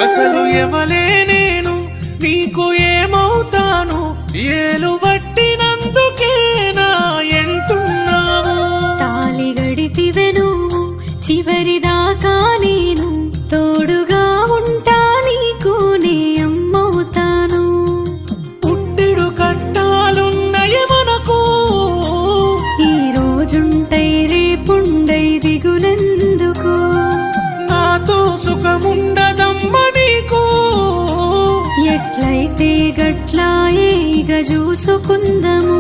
అసలు ఎవలే నేను నీకు ఏమవుతాను ఏలు పట్టినందుకేనా ఎంటున్నావు తాలి గడితివె నువ్వు చివరిదాకా నేను తోడుగా ఉంటా నీకు నే అమ్మవుతాను పుట్టిడు కట్టాలున్నయ మనకు ఈ రోజుంటై రేపుండై దిగులెందుకు నాతో సుఖముండదమ్మ నీకు ఎట్లయితే గట్లాయే ఇక చూసుకుందము